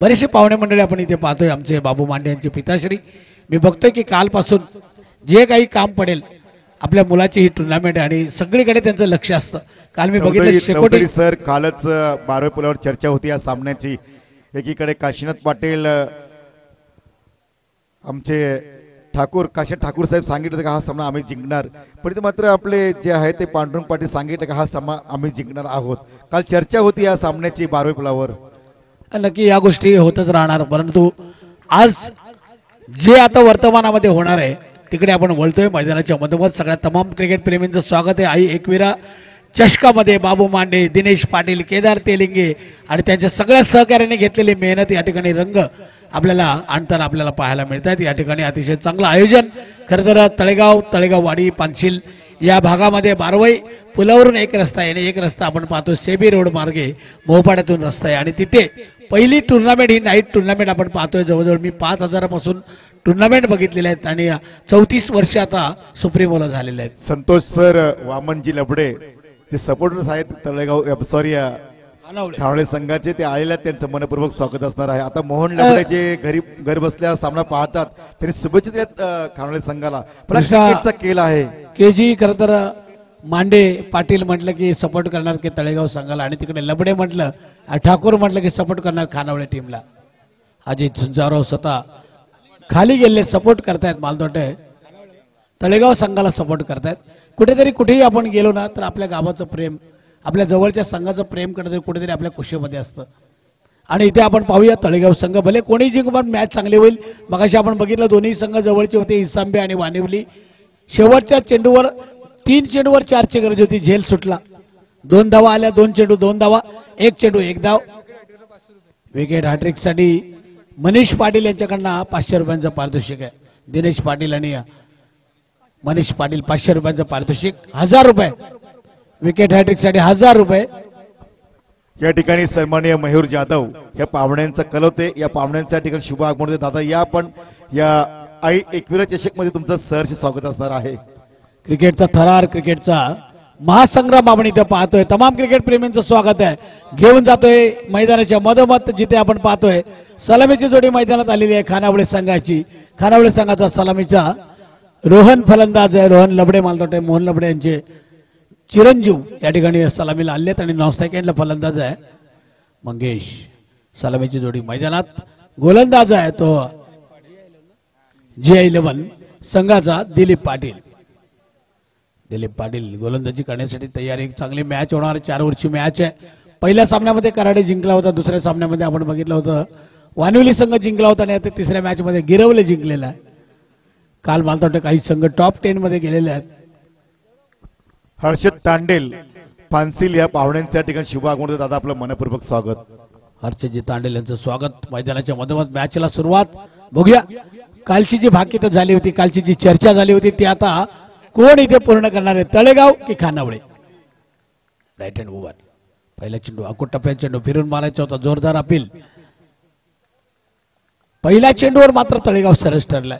बरेचसे पाहुणे मंडळी आपण इथे पाहतोय। आमचे बाबू मांडे यांचे पिताश्री, मी बघतोय की कालपासून जे काही काम पडेल आपल्या मुलाची ही टुर्नामेंट आणि सगळीकडे त्यांचं लक्ष असतं। काल मी बघितलं शेकोटी सर, कालच बारवे पुलावर चर्चा होती या सामन्याची। एकीकडे काशीनाथ पाटील आमचे काशीनाथ ठाकूर साहेब सांगितलं का हा सामना आम्ही जिंकणार, पण ते मात्र आपले जे आहे ते पांडुरंग पाटील सांगितलं का हा सामना आम्ही जिंकणार आहोत। काल चर्चा होती या सामन्याची बारवे पुलावर। नक्की या गोष्टी होतच राहणार, परंतु आज जे आता वर्तमानामध्ये होणार आहे तिकडे आपण वळतोय। मैदानाच्या मधोमध सगळ्या तमाम क्रिकेट प्रेमींचं स्वागत आहे। आई एकविरा चषकामध्ये बाबू मांडे, दिनेश पाटील, केदार तेलिंगे आणि त्यांच्या सगळ्या सहकार्याने घेतलेली मेहनत या ठिकाणी रंग आपल्याला आणताना आपल्याला पाहायला मिळतात। या ठिकाणी अतिशय चांगलं आयोजन। खरं तर तळेगाव वाडी पानशील या भागामध्ये बारवई पुलावरून एक रस्ता आहे आणि एक रस्ता आपण पाहतो सेबी रोड मार्गे मोहपाड्यातून रस्ता आहे आणि तिथे पहिली टुर्नामेंट ही नाईट टुर्नामेंट आपण पाहतोय। जवळजवळ मी 5000 पासून टुर्नामेंट बघितलेले आहेत आणि 34 वर्ष आता सुप्रीमोला झालेले आहेत। संतोष सर, वामनजी लबडे जे सपोर्टर्स आहेत तळेगाव सॉरी खानावळे संघाचे, ते आलेले आहेत, त्यांचं मनपूर्वक स्वागत असणार आहे। आता मोहन लबडे जे घर बसल्या सामना पाहतात त्यांनी शुभेच्छा दिल्यात खानावळे संघाला। क्रिकेटचा केला आहे केजी। खरं तर मांडे पाटील म्हटलं की सपोर्ट करणार की तळेगाव संघाला आणि तिकडे लबडे म्हटलं, ठाकूर म्हटलं की सपोर्ट करणार खानावळे टीमला। अजित झुंजारराव स्वतः खाली गेले सपोर्ट करतायत, मालदोटे तळेगाव संघाला सपोर्ट करतायत। कुठेतरी कुठेही आपण गेलो ना तर आपल्या गावाचं प्रेम, आपल्या जवळच्या संघाचं प्रेम कुठेतरी आपल्या खुशीमध्ये असतं आणि इथे आपण पाहूया तळेगाव संघ भले कोणी जिंकू पण मॅच चांगली होईल। मगाशी आपण बघितलं दोन्ही संघ जवळचे होते, इसांबे आणि वानिवली। शेवटच्या चेंडूवर 3 चेंडूवर 4ची गरज होती, झेल सुटला। 2 धावा आल्या, 2 चेंडू 2 धावा, 1 चेंडू 1 धाव। विकेट हॅट्रिक साठी मनीष पाटील यांच्याकडनं 500 रुपयांचं पारितोषिक आहे। दिनेश पाटील आणि मनीष पाटील 500 रुपयांचं पारितोषिक, 1000 रुपये विकेट हॅट्रिक साठी 1000 रुपये। या ठिकाणी सन्माननीय मयूर जाधव या पाहुण्यांचा कल होते, या पाहुण्यांच्या ठिकाणी शुभ आगमन होते। दादा या पण या आई एकविरा चषक मध्ये तुमचं सहर्ष स्वागत असणार आहे। क्रिकेटचा थरार, क्रिकेटचा महासंग्राम आपण इथे पाहतोय। तमाम क्रिकेट प्रेमींचं स्वागत आहे। घेऊन जातोय मैदानाच्या मधोमध जिथे आपण पाहतोय सलामीची जोडी मैदानात आलेली आहे खानावळे संघाची। खानावळे संघाचा सलामीचा रोहन फलंदाज आहे, रोहन लबडे मालतोटे, मोहन लबडे यांचे चिरंजीव या ठिकाणी सलामीला आलेत आणि नॉन सेकंडला फलंदाज आहे मंगेश। सलामीची जोडी मैदानात गोलंदाज आहे तो G11 संघाचा दिलीप पाटील। दिलीप पाटील गोलंदाजी करण्यासाठी तयारी। एक चांगली मॅच होणार, 4 ओव्हरची मॅच आहे। पहिल्या सामन्यामध्ये कराडे जिंकला होता, दुसऱ्या सामन्यामध्ये आपण बघितलं होतं वानिवली संघ जिंकला होता आणि आता तिसऱ्या मॅच मध्ये गिरवले जिंकलेला आहे। काल मला वाटतं काही संघ टॉप 10 मध्ये गेलेले आहेत। हर्षद तांडेल पानसील या पाहुण्यांच्या ठिकाणी शुभ आगमन होते। दादा आपलं मनपूर्वक स्वागत। हर्षदजी तांडेल यांचं स्वागत। मैदानाच्या मधोमध मॅचला सुरुवात बघूया। कालची जी भाकीत झाली होती, कालची जी चर्चा झाली होती ती आता कोण इथे पूर्ण करणार आहे, तळेगाव की खानावळे? राईट हँड ओव्हर, पहिला चेंडू अकोट टप्प्याचा चेंडू फिरून मारायचा होता, जोरदार अपील। पहिल्या चेंडूवर मात्र तळेगाव सरस ठरलाय,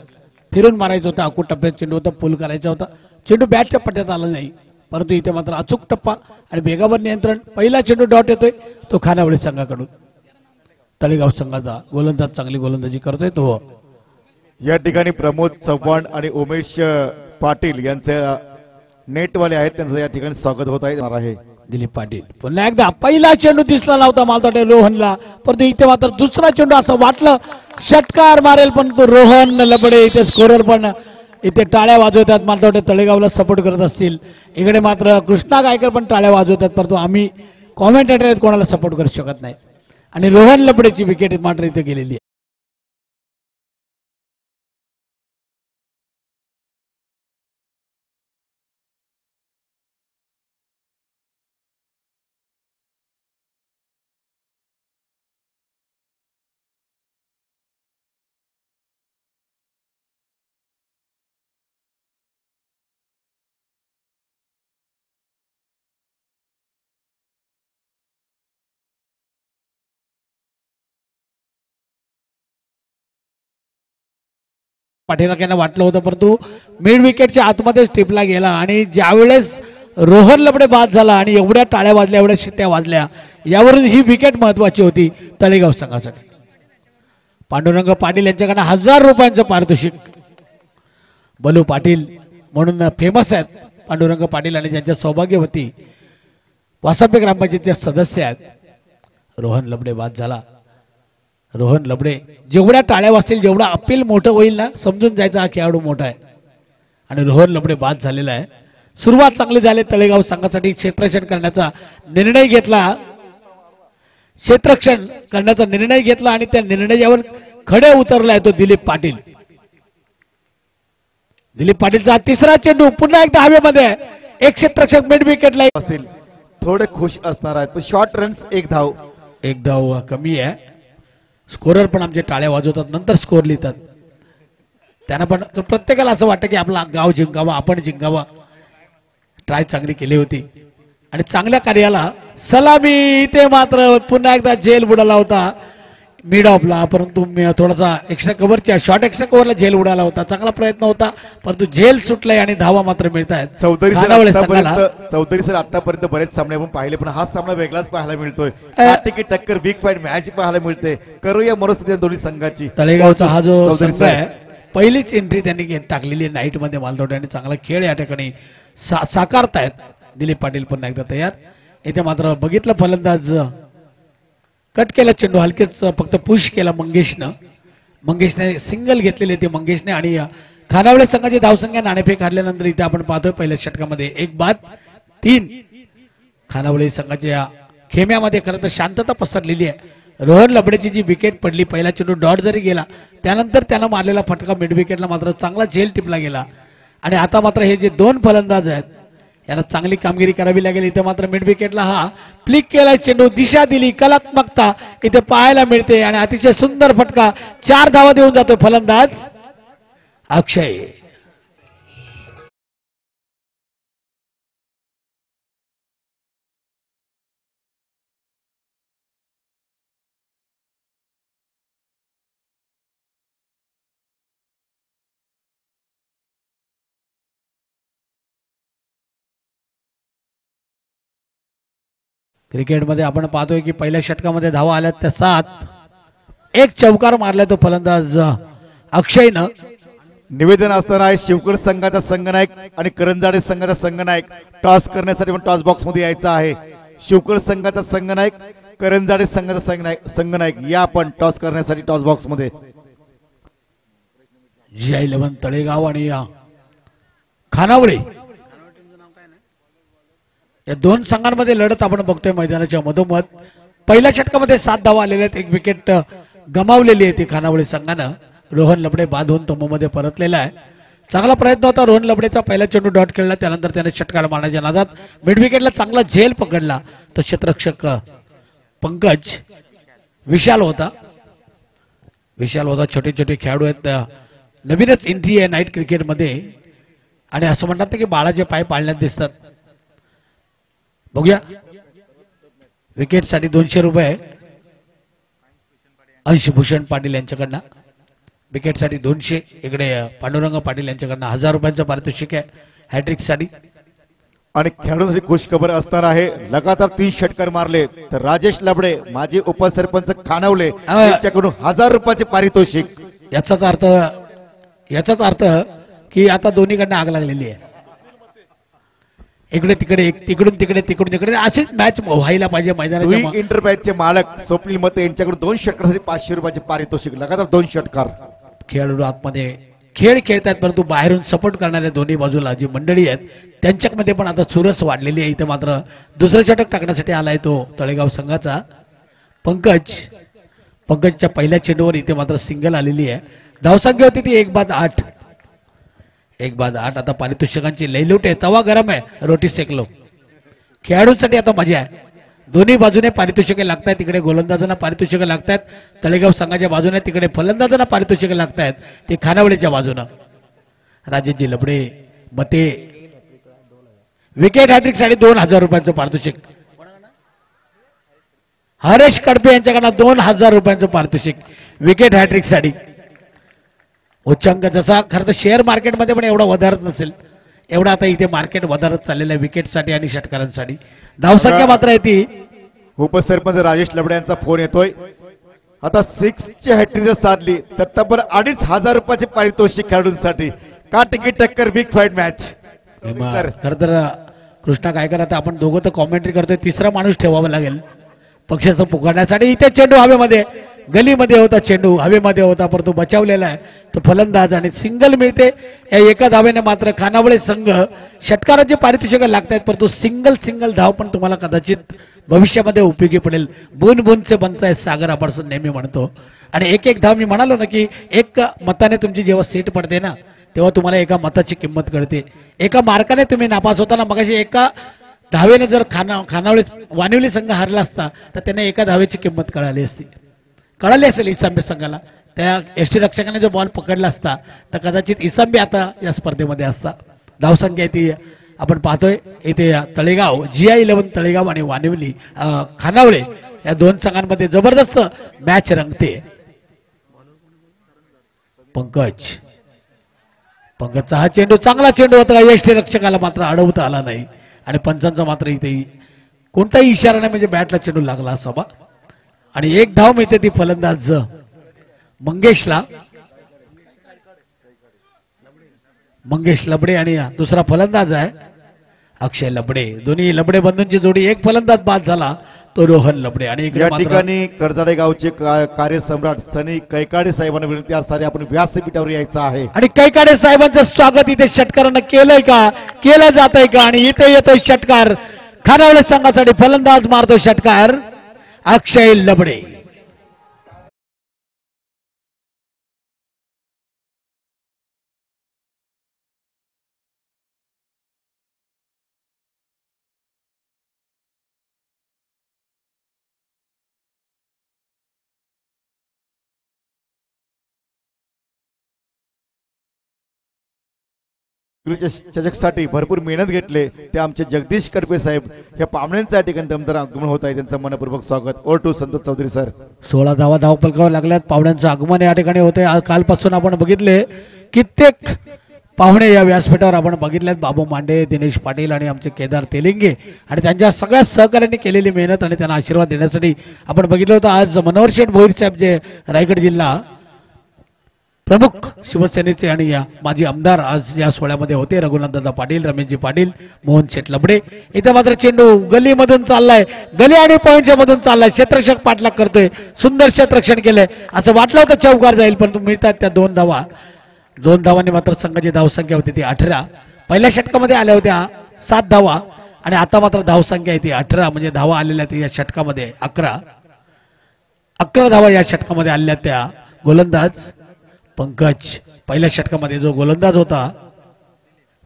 फिरून मारायचा होता, अकोट टप्प्याचा चेंडू होता, पूल करायचा होता, चेंडू बॅटच्या पट्ट्यात आला नाही, परंतु इथे मात्र अचूक टप्पा आणि वेगावर नियंत्रण। पहिला चेंडू डॉट येतोय तो खानावळे संघाकडून। तळेगाव संघाचा गोलंदाज चांगली गोलंदाजी करतोय तो। या ठिकाणी प्रमोद चव्हाण आणि उमेश पाटील यांचे नेटवाले आहेत, त्यांचं या ठिकाणी स्वागत होत आहे। दिलीप पाटील पुन्हा एकदा पहिला चेंडू दिसला नव्हता मालतोटे रोहनला, परंतु इथे मात्र दुसरा चेंडू असं वाटलं षटकार मारेल, पण तो रोहन लबडे इथे स्कोरर पण इथे टाळ्या वाजवतात। मालतोटे तळेगावला सपोर्ट करत असतील, इकडे मात्र कृष्णा गायकर पण टाळ्या वाजवतात, परंतु आम्ही कॉमेंटेटर आहेत कोणाला सपोर्ट करू शकत नाही आणि रोहन लबडेची विकेट मात्र इथे गेलेली आहे। पाठीराख्यांना वाटलं होतं, परंतु मिड विकेटच्या आतमध्येच टिपला गेला आणि ज्यावेळेस रोहन लबडे बाद झाला आणि एवढ्या टाळ्या वाजल्या, एवढ्या शिट्ट्या वाजल्या, यावरून ही विकेट महत्वाची होती तळेगाव संघासाठी। पांडुरंग पाटील यांच्याकडनं 1000 रुपयांचं पारितोषिक. बलू पाटील म्हणून फेमस आहेत पांडुरंग पाटील आणि ज्यांच्या सौभाग्यवती वासंबे ग्रामपंचायतचे सदस्य आहेत. रोहन लबडे बाद झाला. रोहन लबडे जेवढ्या टाळ्या वाजतील जेवढा अपील मोठं होईल ना समजून जायचा हा खेळाडू मोठा आहे. आणि रोहन लबडे बाद झालेला आहे. सुरुवात चांगली झाली. तळेगाव संघासाठी क्षेत्ररक्षण करण्याचा निर्णय घेतला. क्षेत्ररक्षण करण्याचा निर्णय घेतला आणि त्या निर्णयावर खडे उतरलाय तो दिलीप पाटील. दिलीप पाटीलचा तिसरा चेंडू पुन्हा एकदा हवेमध्ये. एक क्षेत्ररक्षक मिड विकेटला असतील थोडे खुश असणार आहेत पण शॉर्ट रन्स एक धाव कमी आहे. स्कोरर पण आमचे टाळ्या वाजवतात नंतर स्कोर लिहितात. त्यांना पण प्रत्येकाला असं वाटतं की आपला गाव जिंकावा आपण जिंकावा. ट्राय चांगली केली होती आणि चांगल्या कार्याला सलामी. इथे मात्र पुन्हा एकदा झेल बुडाला होता मिड ऑफला परंतु थोडासा एक्स्ट्रा कव्हरच्या शॉर्ट एक्स्ट्रा कव्हरला झेल उडाला होता. चांगला प्रयत्न होता परंतु झेल सुटलाय आणि धावा मात्र मिळत आहेत. चौधरी सर आतापर्यंत बरेच सामने आपण पाहिले पण हा सामना वेगळाच पाहायला मिळतोय. टक्कर बिग फाईट मॅच पाहायला मिळते. करूया मनस्थिती दोन्ही संघाची. तळेगावचा हा जो संघ आहे पहिलीच एंट्री त्यांनी टाकलेली नाईट मध्ये मालदोटे आणि चांगला खेळ या ठिकाणी साकारतायत. दिलीप पाटील पुन्हा एकदा तयार. इथे मात्र बघितलं फलंदाज कट केला चेंडू हलकेच फक्त पुश केला मंगेशने सिंगल घेतलेले ते मंगेशने. आणि खानावळे संघाची धावसंख्या नाणेफेक हारल्यानंतर इथे आपण पाहतोय पहिल्या षटकामध्ये 1-3 खानावळे संघाच्या खेम्यामध्ये खरं तर शांतता पसरलेली आहे. रोहन लबडेची जी विकेट पडली पहिला चेंडू डॉट जरी गेला त्यानंतर त्यानं मारलेला फटका मिड विकेटला मात्र चांगला झेल टिपला गेला. आणि आता मात्र हे जे दोन फलंदाज आहेत यांना चांगली कामगिरी करावी लागेल. इथे मात्र मिड विकेटला हा फ्लिक केला चेंडू दिशा दिली कलात्मकता इथे पाहायला मिळते आणि अतिशय सुंदर फटका. 4 धावा देऊन जातोय फलंदाज अक्षय. क्रिकेटमध्ये आपण पाहतोय की पहिल्या षटकामध्ये धावा आल्या त्या 7. एक चौकार मारलाय तो फलंदाज अक्षयनं. निवेदन असणार आहे शिवकर संघाचा संघनायक आणि करंजाडे संघाचा संघनायक टॉस करण्यासाठी पण टॉस बॉक्स मध्ये यायचा आहे. शिवकर संघाचा संघनायक करंजाडे संघाचा संघनायक या आपण टॉस करण्यासाठी टॉस बॉक्स मध्ये. G11 तळेगाव आणि खानावळे या दोन संघांमध्ये लढत आपण बघतोय मैदानाच्या मधोमध. पहिल्या षटकामध्ये 7 धावा आलेल्या आहेत. एक विकेट गमावलेली आहे ती खानावळे संघानं. रोहन लबडे बाद होऊन तंबूमध्ये परतलेला आहे. चांगला प्रयत्न होता रोहन लबडेचा. पहिला चेंडू डॉट खेळला त्यानंतर त्याने षटकार मारण्याच्या नादात मिड विकेटला चांगला झेल पकडला. तो क्षेत्ररक्षक पंकज विशाल होता. छोटे छोटे खेळाडू आहेत. नवीनच एंट्री आहे नाईट क्रिकेटमध्ये आणि असं म्हणतात की बाळाचे पाय पाळण्यात दिसतात. बघूया विकेटसाठी 200 रुपये अंशभूषण पाटील यांच्याकडनं. विकेटसाठी 200. इकडे पांडुरंग पाटील यांच्याकडनं 1000 रुपयांचं पारितोषिक आहे हॅट्रिक साठी. आणि खेळाडूंसाठी खुश खबर असणार आहे. लगातार 3 षटकार मारले तर राजेश लबडे माजी उपसरपंच खानावले यांच्याकडून 1000 रुपयाचे पारितोषिक. याचाच अर्थ की आता दोन्हीकडनं आग लागलेली आहे. इकडे तिकडे तिकडून तिकडे अशीच मॅच व्हायला पाहिजे मैदानाच्या. इंटरपॅचचे मालक स्वप्नील मते यांच्याकडून 2 षटकासाठी 500 रुपयाचे पारितोषिक. लगातार 2 षटकार. खेळाडू आतमध्ये खेळ खेळतात परंतु बाहेरून सपोर्ट करणाऱ्या दोन्ही बाजूला जी मंडळी आहेत त्यांच्यामध्ये पण आता चुरस वाढलेली आहे. इथे मात्र दुसरं षटक टाकण्यासाठी आलाय तो तळेगाव संघाचा पंकजच्या पहिल्या चेंडूवर इथे मात्र सिंगल आलेली आहे. धावसंख्या होती ती 1-8. आता पारितोषिकांची लयलूट आहे. तवा गरम आहे रोटी सेकलो. खेळाडूंसाठी आता मजा आहे. दोन्ही बाजूने पारितोषिके लागतात. तिकडे गोलंदाजांना पारितोषिके लागतात तळेगाव संघाच्या बाजूने. तिकडे फलंदाजांना पारितोषिके लागतात ते खानावळेच्या बाजूने. राजेशजी लबडे मते विकेट हॅट्रिक साठी 2000 रुपयांचं पारितोषिक. हरेश कडपे यांच्याकडनं 2000 रुपयांचं पारितोषिक विकेट हॅट्रिक साठी. उच्चांक जसा खरं तर शेअर मार्केटमध्ये पण एवढा वधारत नसेल एवढा आता इथे मार्केट वधारत चाललेलं आहे विकेटसाठी आणि षटकारांसाठी. धावसंख्या मात्र आहे ती. उपसरपंच राजेश लबडे यांचा फोन येतोय. आता 6ची हॅट्रिक जर साधली तर तब्बल 2,500 रुपयाचे पारितोषिक खेळाडूंसाठी. काटेकी टक्कर, बिग फाईट मॅच. सर खरं तर कृष्णा काय करा, आपण दोघं तर कॉमेंट्री करतोय, तिसरा माणूस ठेवावा लागेल पक्षाचं पुकारण्यासाठी. इथे चेंडू हवेमध्ये, गलीमध्ये होता चेंडू, हवेमध्ये होता, परंतु बचावलेला आहे तो फलंदाज आणि सिंगल मिळते या एका धावेने. मात्र खानावळे संघ षटकाराचे पारितोषिक लागतात, परंतु सिंगल धाव पण तुम्हाला कदाचित भविष्यामध्ये उपयोगी पडेल. बुन बुनचे बनचाय सागर आपण नेहमी म्हणतो. आणि एक धाव मी म्हणालो ना की एक मताने तुमची जेव्हा सीट पडते ना तेव्हा तुम्हाला एका मताची किंमत कळते. एका मार्काने तुम्ही नापास होताना मगाशी एका धावेने जर खानावळे वानिवली संघ हारला असता तर त्यांना एका धावेची किंमत कळाली असेल इसांबे संघाला. त्या एसटी रक्षकाने जो बॉल पकडला असता तर कदाचित इसांबे आता या स्पर्धेमध्ये असता. धावसंख्या ती आपण पाहतोय इथे तळेगाव, GI11 तळेगाव आणि वानिवली खानावळे या दोन संघांमध्ये जबरदस्त मॅच रंगते. पंकजचा हा चेंडू चांगला चेंडू होता, एसटी रक्षकाला मात्र अडवता आला नाही आणि पंचांचा मात्र इथे कोणताही इशारा नाही, म्हणजे बॅटला चेंडू लागला असावा. आणि एक धाव मिळते ती फलंदाज मंगेश लबडे आणि दुसरा फलंदाज आहे अक्षय लबडे. दोन्ही लबडे बंधूंची जोडी. एक फलंदाज बाद झाला तो रोहन लबडे. आणि या ठिकाणी कर्जाडे गावचे कार्यसम्राट सनी कैकाडे साहेबांना विनंती असणारे आपण व्यासपीठावर यायचं आहे. आणि कैकाडे साहेबांचं स्वागत इथे षटकारानं केलंय का, केलं जात आहे का. आणि इथे येतोय षटकार खानावळे संघासाठी. फलंदाज मारतो षटकार अक्षय लबडे. चषकसाठी भरपूर मेहनत घेतले ते आमचे जगदीश कडपे साहेब या पाहुण्यांच्या ठिकाणी दमदार आगमन होत आहे. त्यांचं मनपूर्वक स्वागत. Over to Santosh Chaudhari sir. 16 धावा पलकावर लागल्यात. पाहुण्यांचं आगमन या ठिकाणी होते. कालपासून आपण बघितले कित्येक पाहुणे या व्यासपीठावर आपण बघितल्यात. बाबू मांडे, दिनेश पाटील आणि आमचे केदार तेलिंगे आणि त्यांच्या सगळ्या सहकार्यांनी केलेली मेहनत आणि त्यांना आशीर्वाद देण्यासाठी आपण बघितलं होतं. आज मनोहर शेठ भोईर साहेब जे रायगड जिल्हा प्रमुख शिवसेनेचे आणि या माजी आमदार आज या सोहळ्यामध्ये होते. रघुनाथदादा पाटील, रमेशजी पाटील, मोहन शेठ लबडे. इथे मात्र चेंडू गलीमधून चाललाय, गली आणि पॉईंटच्या मधून चाललाय. क्षेत्ररक्षक पाठलाग करतोय, सुंदर क्षेत्ररक्षण केलंय. असं वाटलं होतं चौकार जाईल परंतु मिळतात त्या 2 धावा. 2 धावांनी मात्र संघाची धावसंख्या होती ती 18. पहिल्या षटकामध्ये आल्या होत्या 7 धावा आणि आता मात्र धावसंख्या आहे ती 18. म्हणजे धावा आलेल्या त्या या षटकामध्ये 11 धावा या षटकामध्ये आलेल्या. त्या गोलंदाज पंकज, पहिल्या षटकामध्ये जो गोलंदाज होता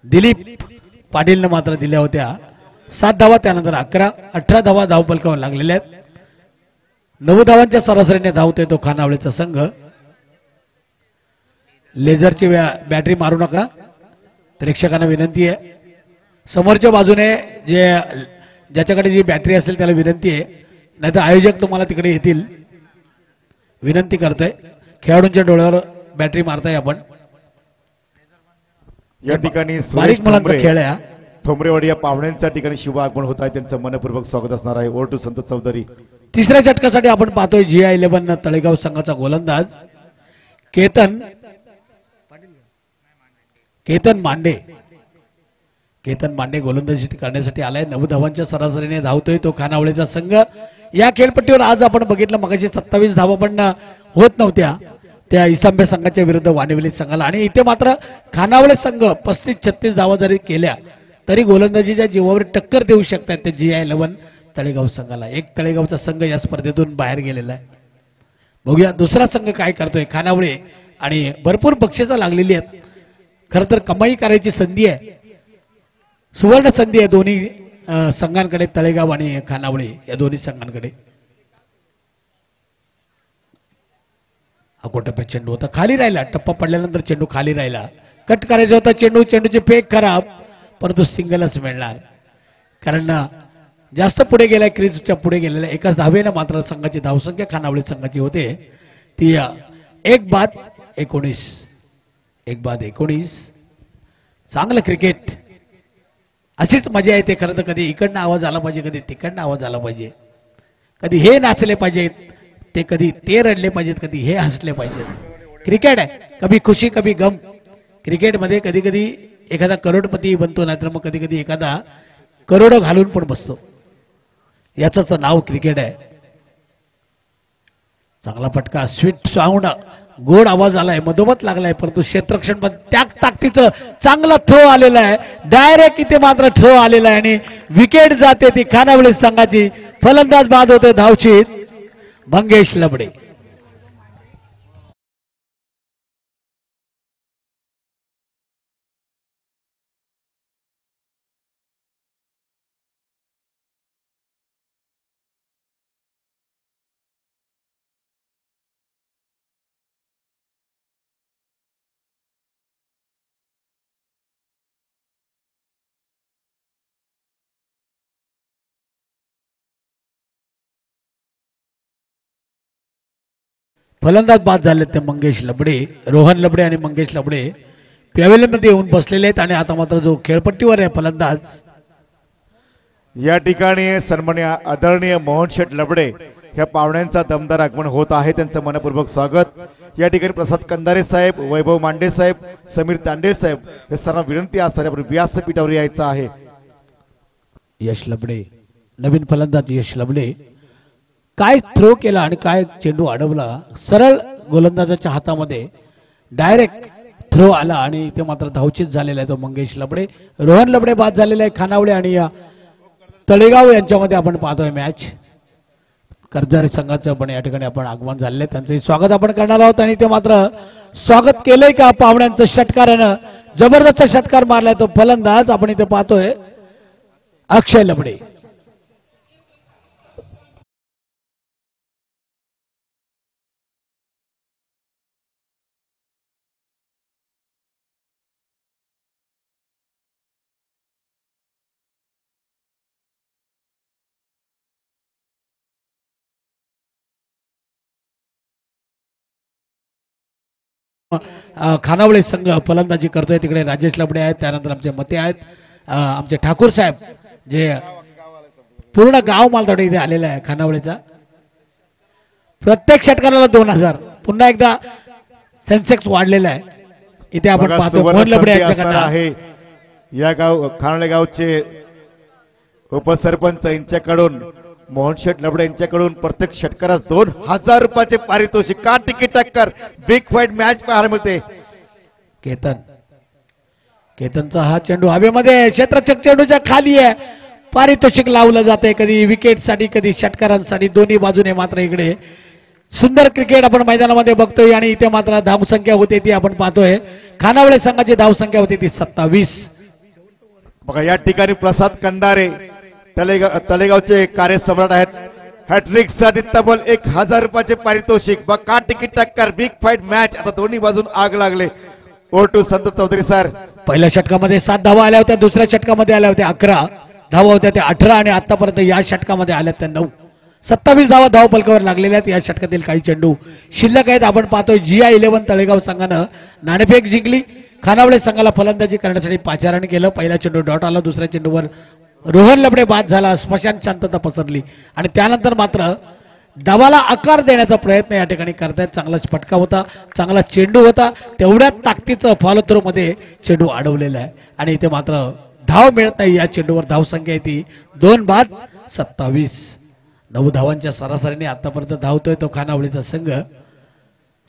दिलीप पाटीलने मात्र दिल्या होत्या 7 धावा. त्यानंतर 18 धावा धावपलकावर लागलेल्या आहेत. 9 धावांच्या सरासरीने धावतोय तो खानावळेचा संघ. लेझरची बॅटरी मारू नका, प्रेक्षकांना विनंती आहे. समोरच्या बाजूने ज्याच्याकडे जी बॅटरी असेल त्याला विनंती आहे, नाहीतर आयोजक तुम्हाला तिकडे येतील. विनंती करतोय. खेळाडूंच्या डोळ्यावर बॅटरी मारताय आपण. या ठिकाणी बारीक मुलांचा खेळ आहे. ठोंबरेवाडी या पाहुण्यांच्या ठिकाणी शुभ आगमन होत आहे. त्यांचं मनपूर्वक स्वागत असणार आहे. Over to Santosh Chaudhari. तिसऱ्या षटकासाठी आपण पाहतोय GI11 तळेगाव संघाचा गोलंदाज केतन मांडे गोलंदाजी करण्यासाठी आलाय. 9 धावांच्या सरासरीने धावतोय तो खानावळेचा संघ. या खेळपट्टीवर आज आपण बघितलं मगाशी 27 धावा पण होत नव्हत्या त्या इसांबे संघाच्या विरुद्ध वानिवली संघाला. आणि इथे मात्र खानावळे संघ 35-36 धावा जरी केल्या तरी गोलंदाजीच्या जीवावर टक्कर देऊ शकतात ते GI11 तळेगाव संघाला. एक तळेगावचा संघ या स्पर्धेतून बाहेर गेलेला आहे. बघूया दुसरा संघ काय करतोय. खानावळे आणि भरपूर बक्षिसं लागलेली आहेत. खरं तर कमाई करायची संधी आहे, सुवर्ण संधी आहे दोन्ही संघांकडे, तळेगाव आणि खानावळे या दोन्ही संघांकडे. अकोटप्पा चेंडू होता, खाली राहिला. टप्पा पडल्यानंतर चेंडू खाली राहिला. कट करायचा होता चेंडू, चेंडूचे फेक खराब, परंतु सिंगलच मिळणार कारण जास्त पुढे गेलाय, क्रीजच्या पुढे गेलेला. एकाच धावेनं मात्र संघाची धावसंख्या खानावळे संघाची होते ती 1 बाद 19. चांगलं क्रिकेट, अशीच मजा येते. खरं तर कधी इकडनं आवाज आला पाहिजे, कधी तिकडनं आवाज आला पाहिजे, कधी हे नाचले पाहिजेत ते कधी ते रडले पाहिजेत, कधी हे हसले पाहिजेत. क्रिकेट आहे, कभी खुशी कभी गम. क्रिकेटमध्ये कधी कधी एखादा करोडपती बनतो, नाहीतर मग कधी कधी एखादा करोडो घालून पण बसतो. याच नाव क्रिकेट आहे. चांगला फटका, स्वीट साऊंड, गोड आवाज आलाय, मधोमध लागलाय, परंतु क्षेत्ररक्षण पण त्या ताकदीचं चांगला थ्रो आलेला आहे. डायरेक्ट इथे मात्र थ्रो आलेला आहे आणि विकेट जाते ती खानावळी संघाची. फलंदाज बाद होते धावचीत मंगेश लबडे. फलंदाज बाद झाले ते मंगेश लबडे, रोहन लबडे आणि मंगेश लबडे पॅव्हेलियनमध्ये येऊन बसलेले आहेत. आणि आता मात्र जो खेळपट्टीवर आहे फलंदाज, या ठिकाणी सन्माननीय आदरणीय मोहन शेठ लबडे ह्या पाहुण्यांचा दमदार आगमन होत आहे. त्यांचं मनपूर्वक स्वागत. या ठिकाणी प्रसाद कंदारे साहेब, वैभव मांडे साहेब, समीर तांडेल साहेब हे सर्व विनंती असणारे आपण व्यासपीठावर यायचं आहे. यश लबडे, नवीन फलंदाज यश लबडे, काय थ्रो केला आणि काय चेंडू अडवला. सरळ गोलंदाजाच्या हातामध्ये डायरेक्ट थ्रो आला आणि ते मात्र धावचीत झालेला आहे तो मंगेश लबडे. रोहन लबडे बाद झालेला आहे. खानावळे आणि या तळेगाव यांच्यामध्ये आपण पाहतोय मॅच. कर्जारी संघाचं पण या ठिकाणी आपण आगमन झालेलं आहे, त्यांचंही स्वागत आपण करणार आहोत. आणि ते मात्र स्वागत केलंय का पाहुण्यांचं षटकारानं, जबरदस्त षटकार मारलाय तो फलंदाज आपण इथे पाहतोय अक्षय लबडे. खानावळे संघ फलंदाजी करतोय. तिकडे राजेश लबडे आहेत, त्यानंतर आमचे मते आहेत, आमचे ठाकूर साहेब, जे पूर्ण गाव मालदाडे इथे आलेला आहे खानावळेचा. प्रत्येक षटकाराला 2000. पुन्हा एकदा सेन्सेक्स वाढलेला आहे. इथे आपण पाहतो मोहन लबडे यांच्याकडे आहे. या गाव खानावळे गावचे उपसरपंच यांच्याकडून मोहन शेठ लबडे यांच्याकडून प्रत्येक षटकारास 2000 रुपयाचे पारितोषिक. का टिकीट टक्कर, बिग फाईट मॅच पाहायला मिळते. केतनचा हा चेंडू हवेमध्ये क्षेत्ररक्षक चेंडूच्या खाली आहे. पारितोषिक लावलं जाते, कधी विकेटसाठी कधी षटकारांसाठी, दोन्ही बाजूने. मात्र इकडे सुंदर क्रिकेट आपण मैदानामध्ये बघतोय. आणि इथे मात्र धावसंख्या होते ती आपण पाहतोय. खानावळे संघाची धावसंख्या होती ती 27. बघा या ठिकाणी प्रसाद कंदारे तळेगावचे कार्यसम्राट आहेत. हॅट्रिक साठी तब्बल 1000 रुपयाचे पारितोषिक. का टिकीट टक्कर, बिग फाईट मॅच. आता दोन्ही बाजून आग लागले. Over to Santosh Chaudhari sir. पहिल्या षटकामध्ये 7 धावा आल्या होत्या, दुसऱ्या षटकामध्ये आल्या होत्या 11 धावा होत्या त्या 18 आणि आतापर्यंत या षटकामध्ये आल्या त्या 9. 27 धावा धाव फलकावर लागलेल्या आहेत. या षटकातील काही चेंडू शिल्लक आहेत. आपण पाहतोय GI11 तळेगाव संघानं नाणेफेक जिंकली. खानावळे संघाला फलंदाजी करण्यासाठी पाचारण केलं. पहिला चेंडू डॉट आला, दुसऱ्या चेंडूवर रोहन लबडे बाद झाला. स्मशान शांतता पसरली आणि त्यानंतर मात्र डावाला आकार देण्याचा प्रयत्न या ठिकाणी करतायत. चांगला फटका होता, चांगला चेंडू होता, तेवढ्याच ताकदीचं फॉलो थ्रो मध्ये चेंडू अडवलेला आहे. आणि इथे मात्र धाव मिळत नाही. या चेंडूवर धावसंख्या येते 2 बाद 27. 9 धावांच्या सरासरीने आतापर्यंत धावतोय तो खानावळीचा संघ.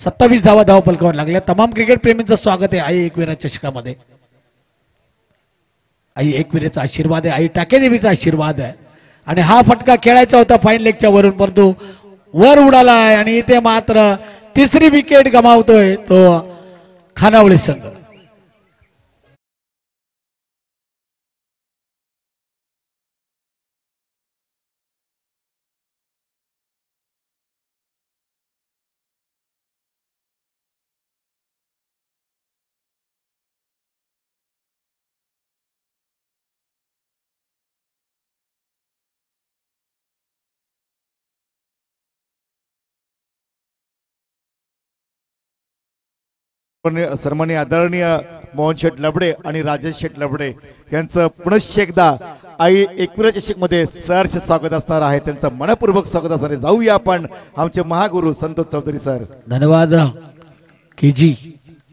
27 धावा धाव फलकावर लागल्या. तमाम क्रिकेट प्रेमींचं स्वागत आहे आई एकविरा चषकामध्ये. आई एकविरेचा आशीर्वाद आहे, आई टाकेदेवीचा आशीर्वाद आहे. आणि हा फटका खेळायचा होता फाईन लेगच्या वरून, परंतु वर उडाला आहे. आणि इथे मात्र तिसरी विकेट गमावतोय तो खानावळे संघ. सन्माननीय आदरणीय मोहन शेठ लबडे आणि राजेश शेठ लबडे यांचं पुनश्च एकदा आई एकविरा चषक मध्ये सहर्ष स्वागत असणार आहे. त्यांचं मनपूर्वक स्वागत असणार आहे. जाऊया आपण आमचे महागुरु संतोष चौधरी सर. धन्यवाद. केजी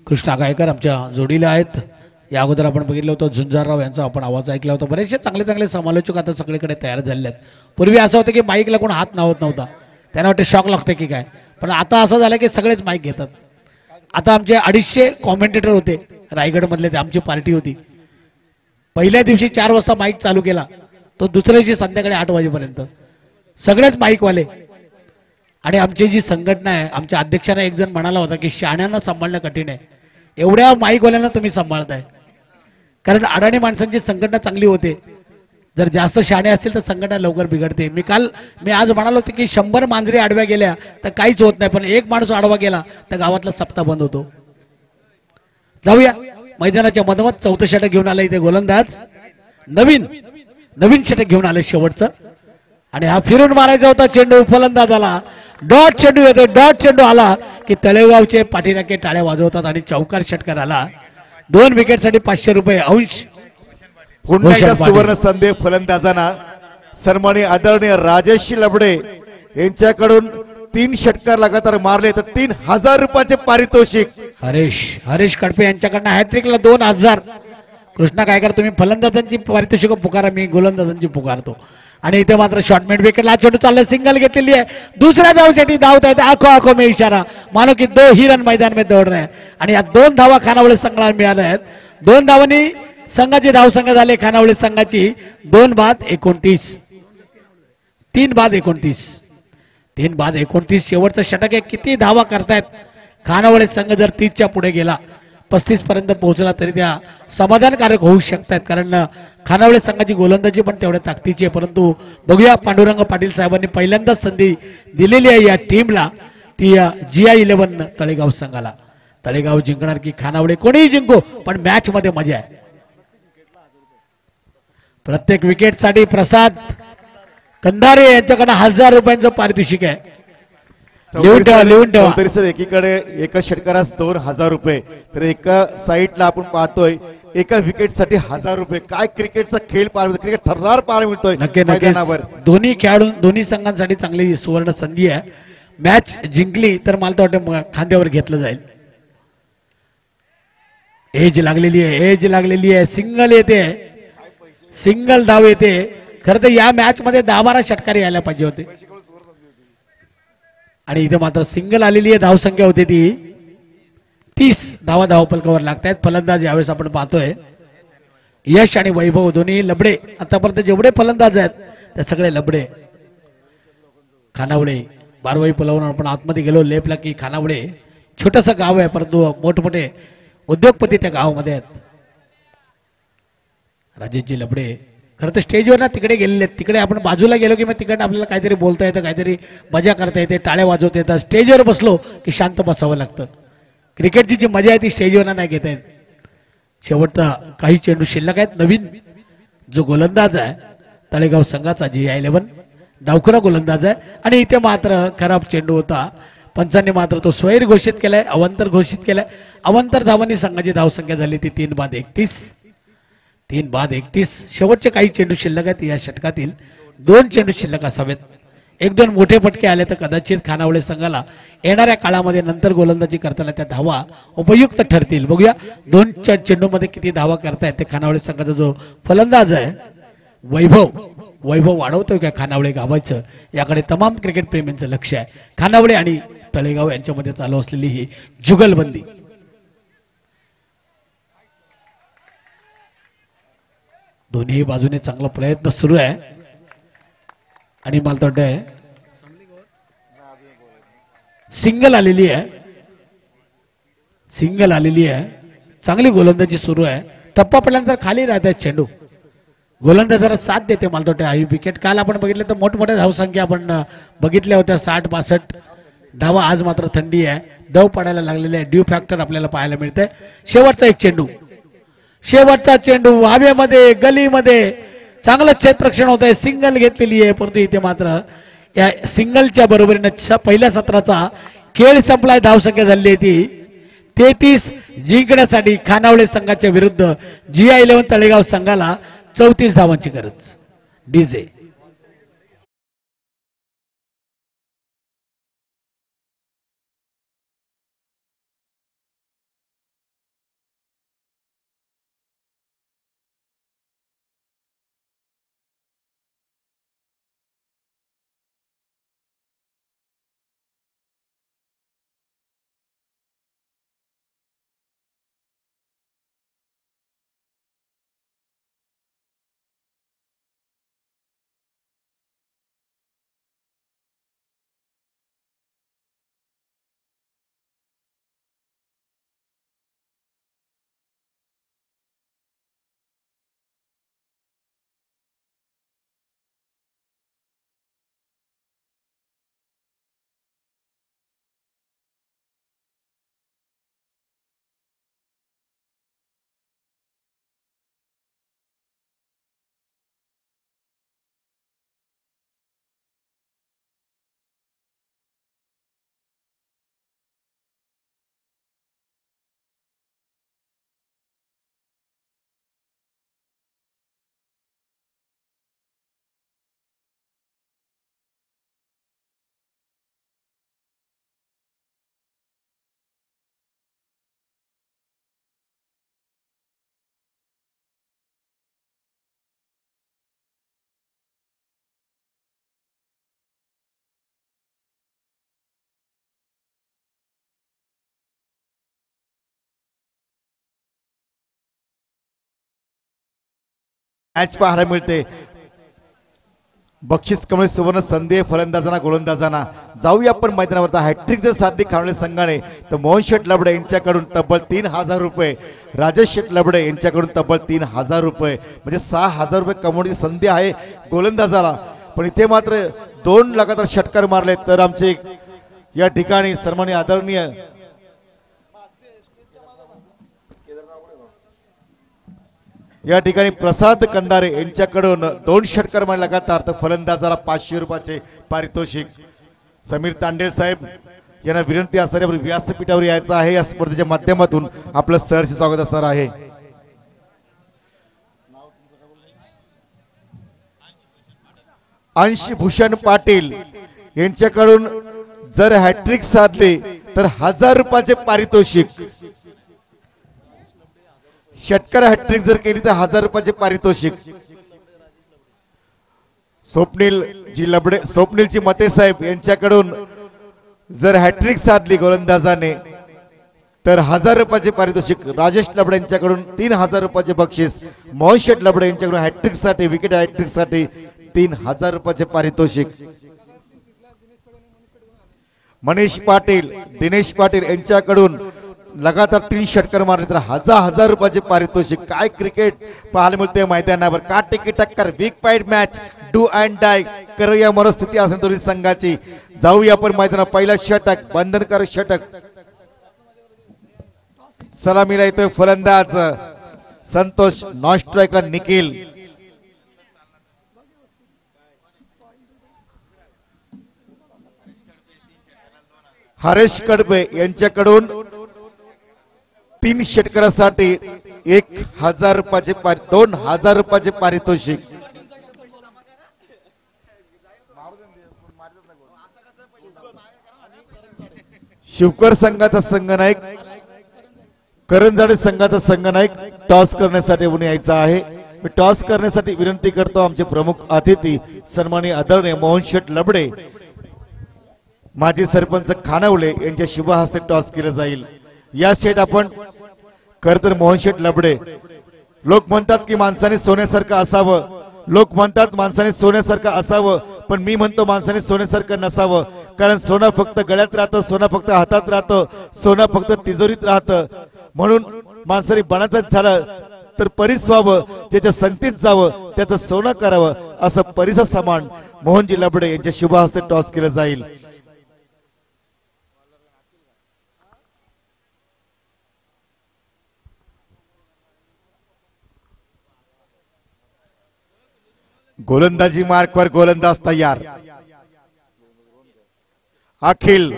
कृष्णा गायकर आमच्या जोडीला आहेत. या अगोदर आपण बघितलं होतं झुंजारराव यांचा आपण आवाज ऐकला होता. बरेचसे चांगले चांगले समालोचक आता सगळीकडे तयार झालेले आहेत. पूर्वी असं होतं की माईकला कोण हात लावत नव्हता, त्यांना वाटते शॉक लागते की काय, पण आता असं झालं की सगळेच माईक घेतात. आता आमचे 250 कॉमेंटेटर होते रायगडमधले, ते आमची पार्टी होती. पहिल्या दिवशी 4 वाजता माईक चालू केला, तो दुसऱ्या दिवशी संध्याकाळी 8 वाजेपर्यंत सगळेच माईकवाले. आणि आमची जी संघटना आहे, आमच्या अध्यक्षांना एक जण म्हणाला होता की शहाण्यांना सांभाळणं कठीण आहे, एवढ्या माईकवाल्यांना तुम्ही सांभाळताय. कारण अडाणी माणसांची संघटना चांगली होते, जर जास्त शहाणे असतील तर संघटना लवकर बिघडते. मी आज म्हणालो होतो की 100 मांजरी आडव्या गेल्या तर काहीच होत नाही, पण एक माणूस आडवा गेला तर गावातला सप्ताह बंद होतो. जाऊया मैदानाच्या मधोमध. चौथं षटक घेऊन आलं इथे गोलंदाज, नवीन षटक घेऊन आले शेवटचं. आणि हा फिरून मारायचा होता चेंडू, फलंदाजाला डॉट चेंडू येतो. डॉट चेंडू आला की तळेगावचे पाठीराखे टाळ्या वाजवतात आणि चौकार षटकार आला. 2 विकेटसाठी 500 रुपये अंश. पुन्हा एकदा सुवर्ण संधी फलंदाजांना सन्माननीय आदरणीय राजेश लबडे यांच्याकडून 3 षटकार लगातार मारले तर 3000 रुपयाचे पारितोषिक. हरीश कडपे यांच्याकडनं हॅट्रिकला 2000. कृष्णा गायकर तुम्ही फलंदाजांची पारितोषिक पुकारा, मी गोलंदाजांची पुकारतो. आणि इथे मात्र शॉर्ट मिड विकेटला चेंडू चालला, सिंगल घेतलेली आहे. दुसऱ्या धावसाठी धावत आहेत. आखो में इशारा, मानो की 2 ही रन मैदान में दौड़ रहे हैं. आणि या 2 धावा खानावळे संघाला मिळाल्या आहेत. 2 धावांनी संघाची धावसंख्या झाली खानावळे संघाची 2 बाद 29. 3 बाद 29. शेवटचं षटक आहे. किती धावा करतायत खानावळे संघ? जर 30च्या पुढे गेला, 35 पर्यंत पोहोचला तरी त्या समाधानकारक होऊ शकतात, कारण खानावळे संघाची गोलंदाजी पण तेवढ्या ताकदीची आहे. परंतु बघूया, पांडुरंग पाटील साहेबांनी पहिल्यांदाच संधी दिलेली आहे या टीमला, ती GI11 तळेगाव संघाला. तळेगाव जिंकणार की खानावळे? कोणीही जिंको, पण मॅच मध्ये मजा आहे. प्रत्येक विकेटसाठी प्रसाद कंधारे यांच्याकडे 1000 रुपयांचं पारितोषिक आहे. लिहून ठेवा. तरी सर एकीकडे एका षटकारास 2000 रुपये, तर एका साईडला आपण पाहतोय एका विकेटसाठी 1000 रुपये. काय क्रिकेटचा खेळ पाहायला, क्रिकेट थर्रार पाहायला मिळतोय मैदानावर. दोन्ही खेळाडू, दोन्ही संघांसाठी चांगली सुवर्ण संधी आहे. मॅच जिंकली तर मला तर वाटतं खांद्यावर घेतलं जाईल. एज लागलेली आहे. सिंगल येते, सिंगल धाव येते. खरं तर या मॅच मध्ये 10-12 षटकार यायला पाहिजे होते. आणि इथे मात्र सिंगल आलेली आहे. धावसंख्या होती ती 30 धावा धावफलकावर लागतात. फलंदाज यावेळेस आपण पाहतोय यश आणि वैभव दोन्ही लबडे. आतापर्यंत जेवढे फलंदाज आहेत ते सगळे लबडे. खानावळे बारवाई पुलावरून आपण आतमध्ये गेलो लेपला की खानावळे छोटंसं गाव आहे, परंतु मोठमोठे उद्योगपती त्या गावामध्ये आहेत. राजेशजी लबडे खरं तर स्टेजवर ना तिकडे गेलेले आहेत. तिकडे आपण बाजूला गेलो की मग तिकडे आपल्याला काहीतरी बोलता येतं, काहीतरी मजा करता येते, टाळ्या वाजवता येतात. स्टेजवर बसलो की शांत बसावं लागतं. क्रिकेटची जी मजा आहे ती स्टेजवर नाही घेता येत. शेवटचा काही चेंडू शिल्लक आहेत. नवीन जो गोलंदाज आहे तळेगाव संघाचा GI11 डावखुरा गोलंदाज आहे. आणि इथे मात्र खराब चेंडू होता. पंचांनी मात्र तो स्वैर घोषित केलाय, अवंतर घोषित केलाय. अवंतर धावांनी संघाची धावसंख्या झाली ती 3 बाद 31. शेवटचे काही चेंडू शिल्लक आहेत या षटकातील. 2 चेंडू शिल्लक असावेत. 1-2 मोठे फटके आले तर कदाचित खानावळे संघाला येणाऱ्या काळामध्ये नंतर गोलंदाजी करताना त्या धावा उपयुक्त ठरतील. बघूया 2 चेंडूमध्ये किती धावा करतायत ते खानावळे संघाचा जो फलंदाज आहे वैभव वाढवतोय का खानावळे गावाचं, याकडे तमाम क्रिकेट प्रेमींचं लक्ष आहे. खानावळे आणि तळेगाव यांच्यामध्ये चालू असलेली ही जुगलबंदी. दोन्ही बाजूने चांगला प्रयत्न सुरू आहे. आणि मला वाटतंय सिंगल आलेली आहे. चांगली गोलंदाजी सुरू आहे. टप्पा पडल्यानंतर खाली राहतात चेंडू. गोलंदाजाला साथ देते मला वाटतं ही विकेट. काल आपण बघितलं तर मोठमोठ्या धावसंख्या आपण बघितल्या होत्या, 60-62 धावा. आज मात्र थंडी आहे, दव पडायला लागलेले आहे. ड्यू फॅक्टर आपल्याला पाहायला मिळतंय. शेवटचा चेंडू हवेमध्ये, गलीमध्ये चांगलं क्षेत्ररक्षण होत आहे. सिंगल घेतलेली आहे, परंतु इथे मात्र या सिंगलच्या बरोबरीने पहिल्या सत्राचा खेळ संपलाय. धावसंख्या झाली ती 33 जिंकण्यासाठी खानावळे संघाच्या विरुद्ध GI11 तळेगाव संघाला 34 धावांची गरज. डीजे मॅच पाहायला मिळते. बक्षीस कमळे सुवर्ण संधी फलंदाजांना गोलंदाजांना. जाऊया आपण मैदानावर. हॅट्रिक जर साधली खानवळे संघाने तर मोहन शेठ लबडे यांच्याकडून तब्बल 3000 रुपये, राजेश शेठ लबडे यांच्याकडून तब्बल 3000 रुपये, म्हणजे 6000 रुपये कमवण्याची संधी आहे गोलंदाजाला. पण इथे मात्र 2 लगातार षटकार मारले तर आमचे या ठिकाणी सन्माननीय आदरणीय या ठिकाणी प्रसाद कंदारे यांच्याकडून 2 षटकार मारले लगातार तर फलंदाजाला 500 रुपयाचे पारितोषिक. समीर तांडेल साहेब यांना विनंती असणाऱ्या व्यासपीठावर यायचं आहे. या स्पर्धेच्या माध्यमातून आपलं सहर्ष स्वागत असणार आहे. अंश भूषण पाटील यांच्याकडून जर हॅट्रिक साधले तर 1000 रुपयाचे पारितोषिक. षटकार हॅट्रिक जर केली तर 1000 रुपयाचे पारितोषिक. स्वप्नीलजी मते साहेब यांच्याकडून जर हॅट्रिक साधली गोलंदाजाने तर 1000 रुपयाचे पारितोषिक. राजेश लबडे यांच्याकडून 3000 रुपयाचे बक्षीस. मोहन शेठ लबडे यांच्याकडून हॅट्रिक साठी विकेट हॅट्रिक साठी 3000 रुपयाचे पारितोषिक. मनीष पाटील दिनेश पाटील यांच्याकडून लगातार 3 षटकार मारले तर 1000 रुपयाचे पारितोषिक. काय क्रिकेट पाहायला मिळते मैदानावर. काटेकी टक्कर, big fight match, do and die करूया मनस्थिती असेल दोन्ही संघाची. जाऊया आपण मैदानात. पहिला षटक बंधनकारक षटक. सलामीला येतोय फलंदाज संतोष, नॉन स्ट्राईकला निखिल. हरेश कडबे यांच्याकडून 3 षटकारासाठी 1000 रुपयाचे 2000 रुपयाचे पारितोषिक. शिवकर संघाचा संघनायक, करंजाडे संघाचा संघनायक टॉस करण्यासाठी उन्हे यायचा आहे. मी टॉस करण्यासाठी विनंती करतो आमचे प्रमुख अतिथी सन्माननीय आदरणीय मोहन शेठ लबडे, माजी सरपंच खानावळे यांच्या शुभ हस्ते टॉस केलं जाईल. या सेट आपण खर तर मोहन शेठ लबडे. लोक म्हणतात की माणसाने सोन्यासारखं असावं, लोक म्हणतात माणसाने सोन्यासारखं असावं, पण मी म्हणतो माणसाने सोन्यासारखं नसावं. कारण सोनं फक्त गळ्यात राहतं, सोनं फक्त हातात राहतं, सोनं फक्त तिजोरीत राहतं. म्हणून माणसाने बनायचं झालं तर परीस व्हावं, ज्याच्या संगतीत जावं त्याचं सोनं करावं, असं परीसा समान मोहनजी लबडे यांच्या शुभ हस्ते टॉस केलं जाईल. गोलंदाजी मार्कवर गोलंदाज तयार. अखिल